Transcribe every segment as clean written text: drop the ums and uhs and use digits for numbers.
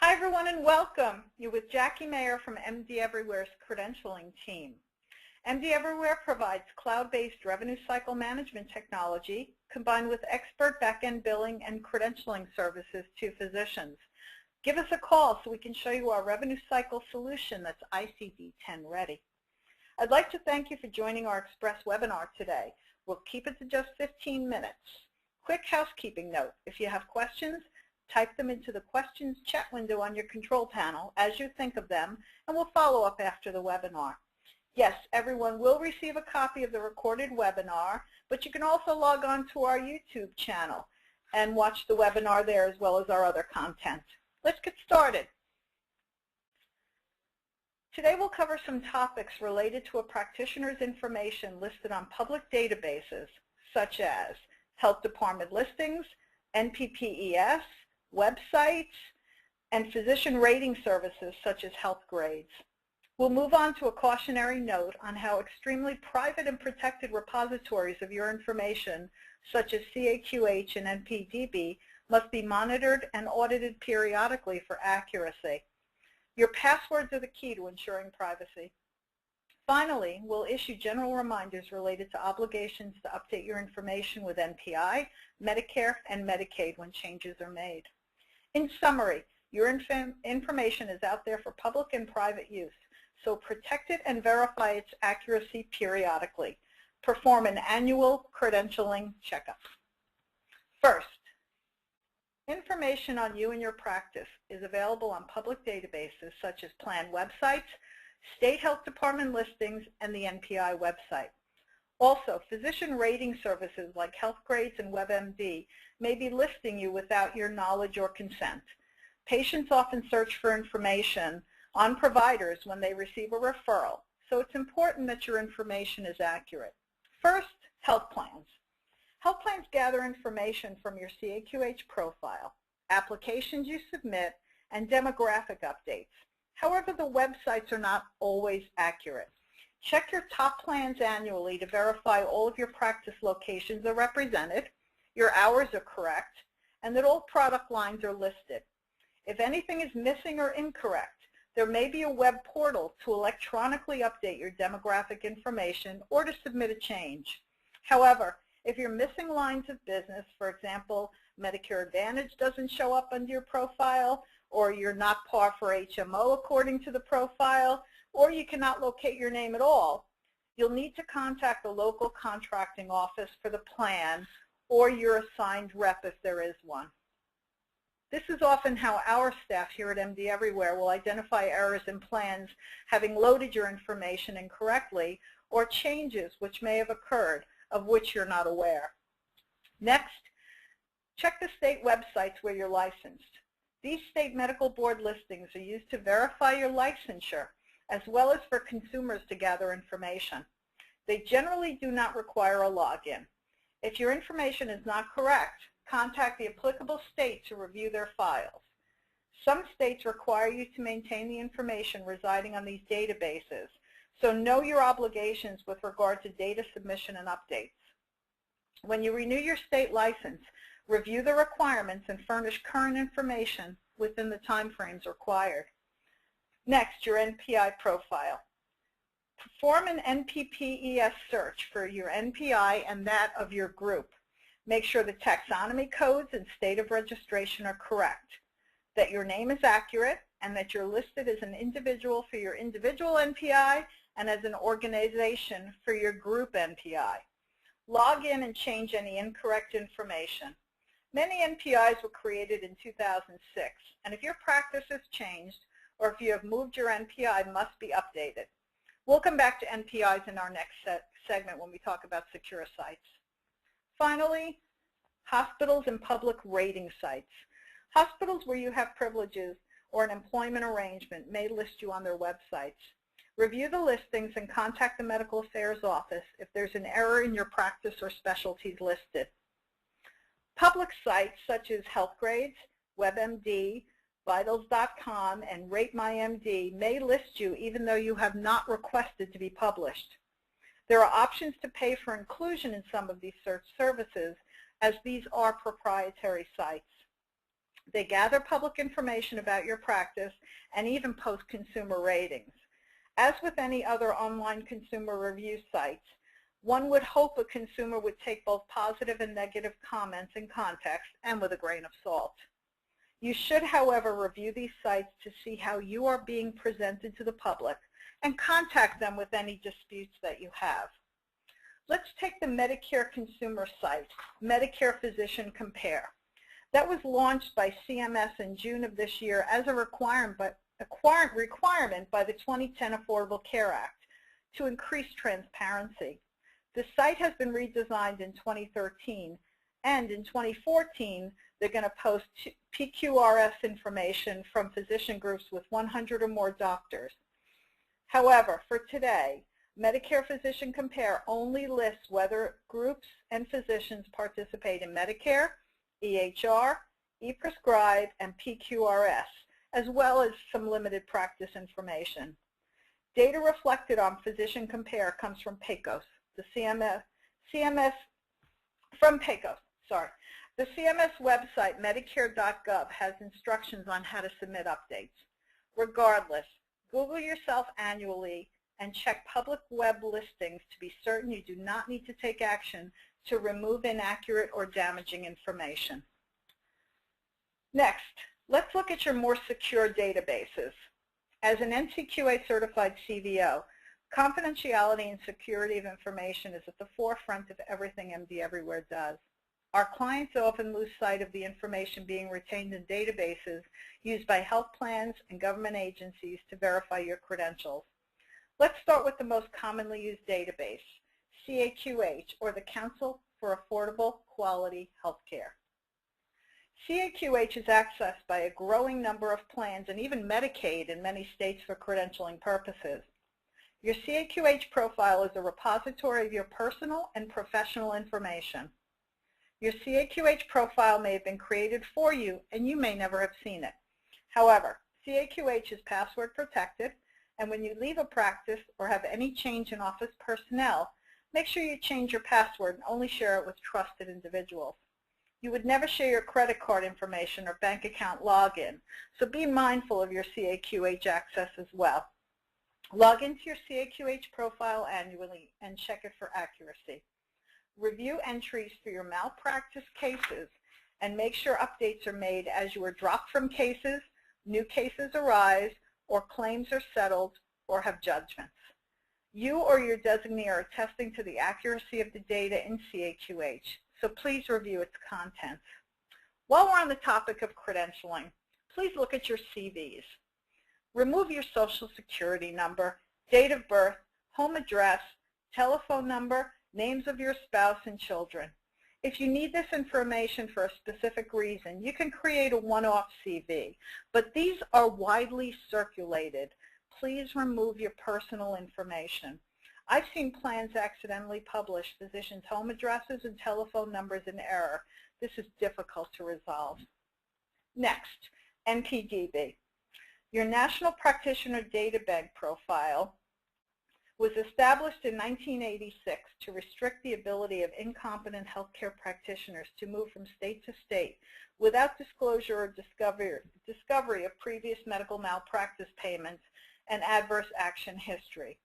Hi everyone and welcome. You're with Jackie Mayer from MD Everywhere's Credentialing team. MD Everywhere provides cloud-based revenue cycle management technology combined with expert back-end billing and credentialing services to physicians. Give us a call so we can show you our revenue cycle solution that's ICD-10 ready. I'd like to thank you for joining our Express webinar today. We'll keep it to just 15 minutes. Quick housekeeping note, if you have questions, type them into the questions chat window on your control panel as you think of them, and we'll follow up after the webinar. Yes, everyone will receive a copy of the recorded webinar, but you can also log on to our YouTube channel and watch the webinar there as well as our other content. Let's get started. Today we'll cover some topics related to a practitioner's information listed on public databases, such as health department listings, NPPES, websites, and physician rating services such as health grades. We'll move on to a cautionary note on how extremely private and protected repositories of your information, such as CAQH and NPDB, must be monitored and audited periodically for accuracy. Your passwords are the key to ensuring privacy. Finally, we'll issue general reminders related to obligations to update your information with NPI, Medicare, and Medicaid when changes are made. In summary, your information is out there for public and private use, so protect it and verify its accuracy periodically. Perform an annual credentialing checkup. First, information on you and your practice is available on public databases such as plan websites, state health department listings, and the NPI website. Also, physician rating services like Health Grades and WebMD may be listing you without your knowledge or consent. Patients often search for information on providers when they receive a referral, so it's important that your information is accurate. First, health plans. Health plans gather information from your CAQH profile, applications you submit, and demographic updates. However, the websites are not always accurate. Check your top plans annually to verify all of your practice locations are represented, your hours are correct, and that all product lines are listed. If anything is missing or incorrect, there may be a web portal to electronically update your demographic information or to submit a change. However, if you're missing lines of business, for example, Medicare Advantage doesn't show up under your profile, or you're not par for HMO according to the profile, or you cannot locate your name at all, you'll need to contact the local contracting office for the plan or your assigned rep if there is one. This is often how our staff here at MD Everywhere will identify errors in plans having loaded your information incorrectly or changes which may have occurred of which you're not aware. Next, check the state websites where you're licensed. These state medical board listings are used to verify your licensure as well as for consumers to gather information. They generally do not require a login. If your information is not correct, contact the applicable state to review their files. Some states require you to maintain the information residing on these databases, so know your obligations with regard to data submission and updates. When you renew your state license, review the requirements and furnish current information within the timeframes required. Next, your NPI profile. Perform an NPPES search for your NPI and that of your group. Make sure the taxonomy codes and state of registration are correct, that your name is accurate, and that you're listed as an individual for your individual NPI and as an organization for your group NPI. Log in and change any incorrect information. Many NPIs were created in 2006, and if your practice has changed or if you have moved, your NPI must be updated. We'll come back to NPIs in our next segment when we talk about secure sites. Finally, hospitals and public rating sites. Hospitals where you have privileges or an employment arrangement may list you on their websites. Review the listings and contact the medical affairs office if there's an error in your practice or specialties listed. Public sites such as Health Grades, WebMD, Vitals.com, and RateMyMD may list you even though you have not requested to be published. There are options to pay for inclusion in some of these search services, as these are proprietary sites. They gather public information about your practice and even post consumer ratings. As with any other online consumer review sites, one would hope a consumer would take both positive and negative comments in context and with a grain of salt. You should, however, review these sites to see how you are being presented to the public and contact them with any disputes that you have. Let's take the Medicare consumer site, Medicare Physician Compare. That was launched by CMS in June of this year as a requirement by the 2010 Affordable Care Act to increase transparency. The site has been redesigned in 2013, and in 2014, they're going to post PQRS information from physician groups with 100 or more doctors. However, for today, Medicare Physician Compare only lists whether groups and physicians participate in Medicare, EHR, ePrescribe, and PQRS, as well as some limited practice information. Data reflected on Physician Compare comes from PACOS, the The CMS website, Medicare.gov, has instructions on how to submit updates. Regardless, Google yourself annually and check public web listings to be certain you do not need to take action to remove inaccurate or damaging information. Next, let's look at your more secure databases. As an NCQA certified CVO, confidentiality and security of information is at the forefront of everything MD Everywhere does. Our clients often lose sight of the information being retained in databases used by health plans and government agencies to verify your credentials. Let's start with the most commonly used database, CAQH, or the Council for Affordable Quality Healthcare. CAQH is accessed by a growing number of plans and even Medicaid in many states for credentialing purposes. Your CAQH profile is a repository of your personal and professional information. Your CAQH profile may have been created for you and you may never have seen it. However, CAQH is password protected, and when you leave a practice or have any change in office personnel, make sure you change your password and only share it with trusted individuals. You would never share your credit card information or bank account login, so be mindful of your CAQH access as well. Log into your CAQH profile annually and check it for accuracy. Review entries for your malpractice cases and make sure updates are made as you are dropped from cases, new cases arise, or claims are settled or have judgments. You or your designee are attesting to the accuracy of the data in CAQH, so please review its contents. While we're on the topic of credentialing, please look at your CVs. Remove your social security number, date of birth, home address, telephone number, names of your spouse and children. If you need this information for a specific reason, you can create a one-off CV, but these are widely circulated. Please remove your personal information. I've seen plans accidentally publish physicians' home addresses and telephone numbers in error. This is difficult to resolve. Next, NPDB. Your National Practitioner Data Bank profile was established in 1986 to restrict the ability of incompetent healthcare practitioners to move from state to state without disclosure or discovery of previous medical malpractice payments and adverse action history.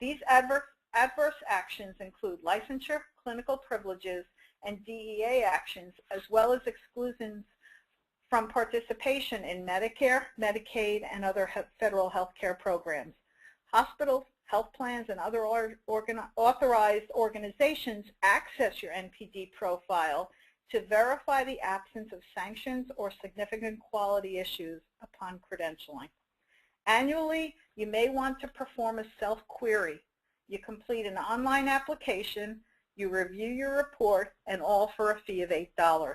These adverse actions include licensure, clinical privileges, and DEA actions, as well as exclusions from participation in Medicare, Medicaid, and other federal health care programs. Hospitals, health plans, and other authorized organizations access your NPD profile to verify the absence of sanctions or significant quality issues upon credentialing. Annually, you may want to perform a self-query. You complete an online application, you review your report, and all for a fee of $8.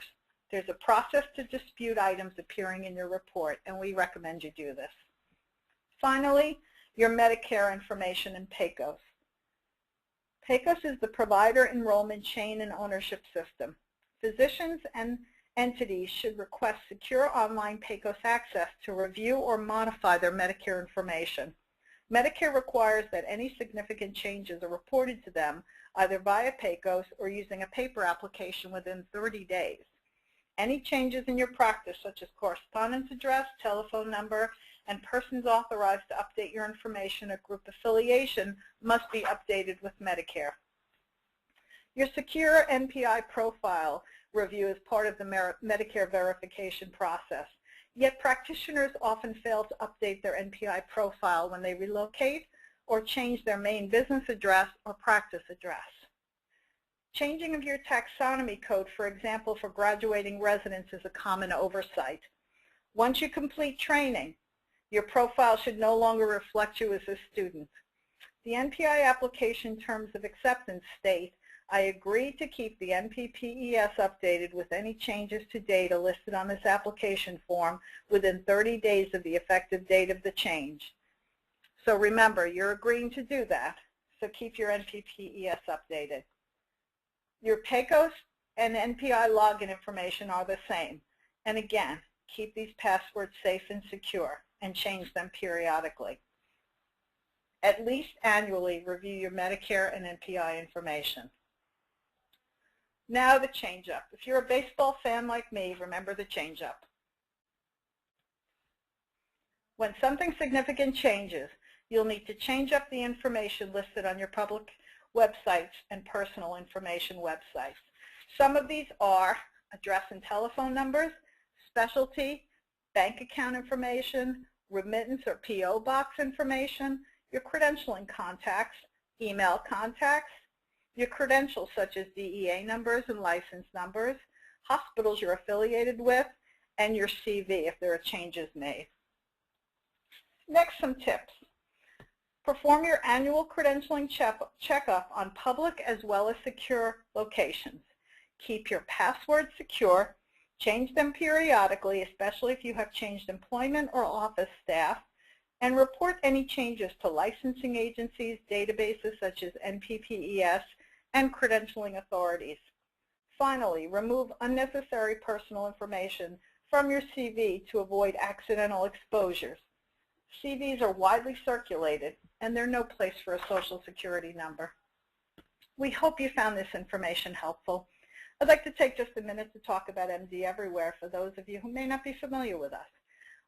There's a process to dispute items appearing in your report, and we recommend you do this. Finally, your Medicare information in PACOS. PACOS is the provider enrollment chain and ownership system. Physicians and entities should request secure online PACOS access to review or modify their Medicare information. Medicare requires that any significant changes are reported to them either via PACOS or using a paper application within 30 days. Any changes in your practice, such as correspondence address, telephone number, and persons authorized to update your information or group affiliation, must be updated with Medicare. Your secure NPI profile review is part of the Medicare verification process. Yet practitioners often fail to update their NPI profile when they relocate or change their main business address or practice address. Changing of your taxonomy code, for example, for graduating residents, is a common oversight. Once you complete training, your profile should no longer reflect you as a student. The NPI application terms of acceptance state, I agree to keep the NPPES updated with any changes to data listed on this application form within 30 days of the effective date of the change. So remember, you're agreeing to do that, so keep your NPPES updated. Your PACOS and NPI login information are the same. And again, keep these passwords safe and secure and change them periodically. At least annually, review your Medicare and NPI information. Now the change-up. If you're a baseball fan like me, remember the change-up. When something significant changes, you'll need to change up the information listed on your public websites and personal information websites. Some of these are address and telephone numbers, specialty, bank account information, remittance or P.O. box information, your credentialing contacts, email contacts, your credentials such as DEA numbers and license numbers, hospitals you're affiliated with, and your CV if there are changes made. Next, some tips. Perform your annual credentialing checkup on public as well as secure locations. Keep your passwords secure. Change them periodically, especially if you have changed employment or office staff, and report any changes to licensing agencies, databases such as NPPES, and credentialing authorities. Finally, remove unnecessary personal information from your CV to avoid accidental exposures. CVs are widely circulated, and they're no place for a Social Security number. We hope you found this information helpful. I'd like to take just a minute to talk about MD Everywhere for those of you who may not be familiar with us.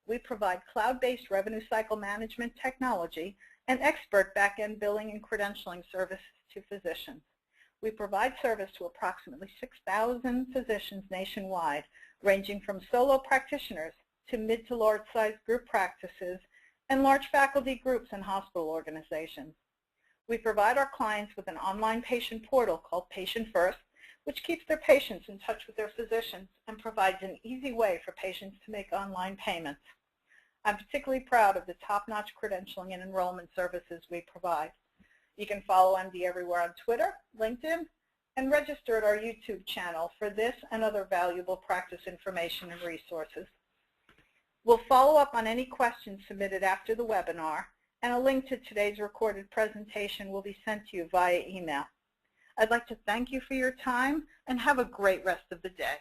We provide cloud-based revenue cycle management technology and expert back-end billing and credentialing services to physicians. We provide service to approximately 6,000 physicians nationwide, ranging from solo practitioners to mid to large-sized group practices and large faculty groups and hospital organizations. We provide our clients with an online patient portal called Patient First, which keeps their patients in touch with their physicians and provides an easy way for patients to make online payments. I'm particularly proud of the top-notch credentialing and enrollment services we provide. You can follow MD Everywhere on Twitter, LinkedIn, and register at our YouTube channel for this and other valuable practice information and resources. We'll follow up on any questions submitted after the webinar, and a link to today's recorded presentation will be sent to you via email. I'd like to thank you for your time and have a great rest of the day.